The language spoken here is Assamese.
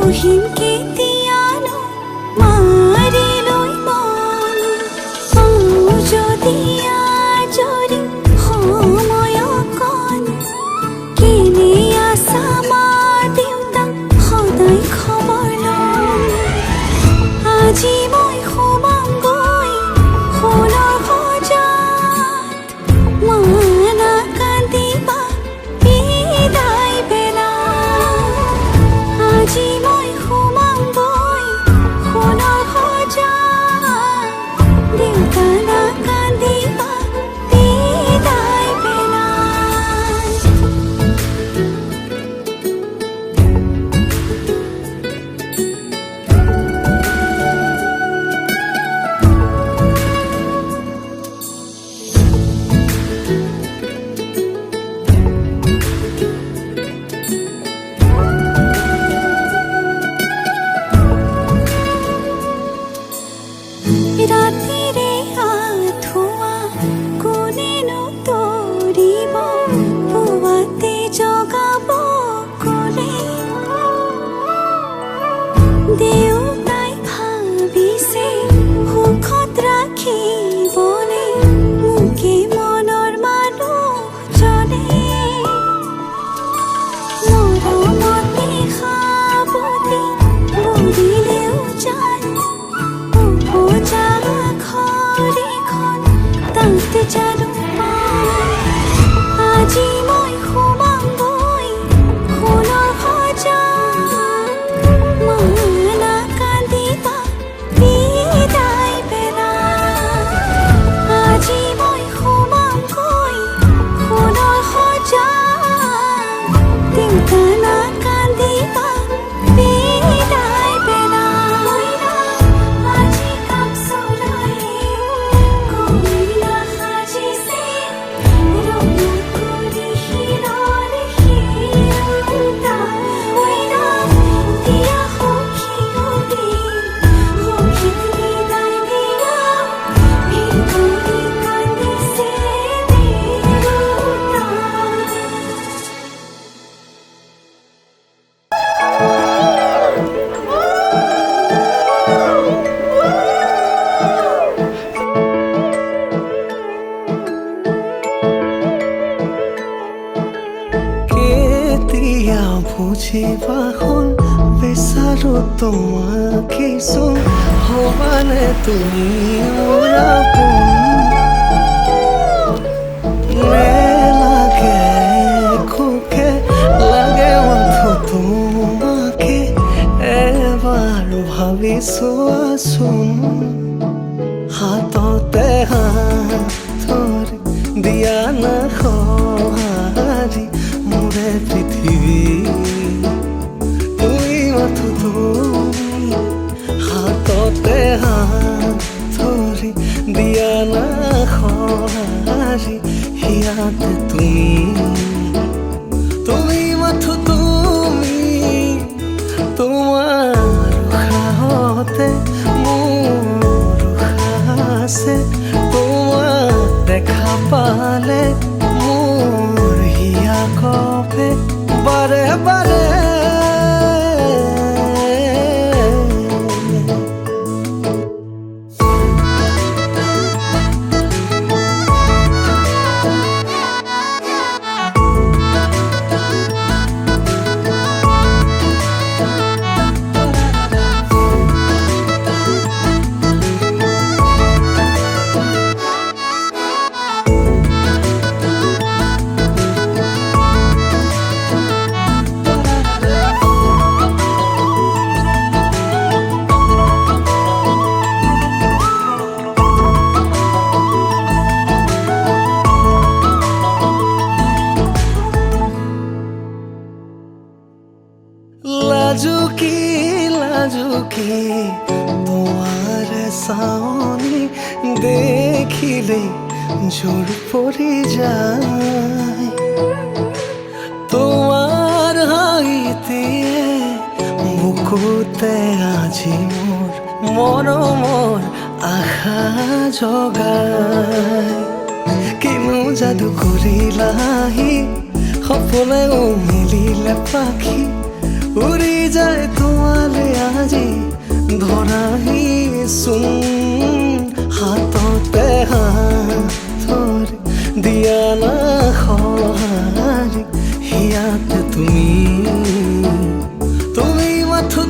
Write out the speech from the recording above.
বহিম কেতিয়ানো মাৰিলৈ মন পাওঁ যদি আজৰি সময় অকণ কেনে আছা মা দেউতা সদায় খবৰ লওঁ আজি মই সোমাম গৈ সোণৰ সজাত মা নাকান্দিবা বিদায় বেলা আজি মই সোমাম গৈ সোণৰ সজাত দেউতা নাকান্দিবা বিদায় বেলা ৰাতিৰে আঁঠুৱা কোনেনো তৰিব পুৱাতে জগাব কোনে দেউতাই ভাবিছে সুখত ৰাখিবনে মোকে মনৰ মানুহজনে মৰমতে সাৱটি বলিলেও জান উপজা ঘৰখন তাত জানো আজি মই সোমাম গৈ সোণৰ সজাত মা নাকান্দিবা বিদায় বেলা আজি মই সোমাম গৈ সোণৰ সজাত দেউতা নাকান্দিবা বিদায় বেলা আজি কাপচুলাই কইনা সাজিছে ৰঙা কৰি শিৰৰ শিৰোতা কইনা দিয়া সখী গলি সখীক বিদায় দিয়া ভিতৰি কান্দিছে দেউতা কেতিয়া বুজিবা হ'ল বিচাৰো তোমাকে চোন হবানে তুমি মোৰ আপোন নেলাগে খোকে লাগে মাথো তোমাকে এবাৰ ভাবি চোৱাচোন হাততে হাত ধৰি দিয়া না সঁহাৰি মোৰে পৃথিৱী তুমি মাথো তুমি হাততে হাত ধৰি দিয়া না সঁহাৰি হিয়াতে তুমি মাথো তুমি তোমাৰ উশাহতে মোৰ উশাহ আছে তোমাক দেখা পালে মোৰ হিয়া কপে বাৰে বাৰে লাজুকি তোমাৰ সামনে দেখিলে জোৰ পড়ে যায় তোমাৰ হাইতে বুকুতে আজি মোৰ মৰমৰ আশা জগায় কিনো যাদু কৰিলাহি সপোনে মিলিলে পাখি উৰি যায় তোমাৰ আজি ধৰাইচোন হাততে হাতৰ দিয়া না সঁহাৰি হিয়াতে তুমি মাথো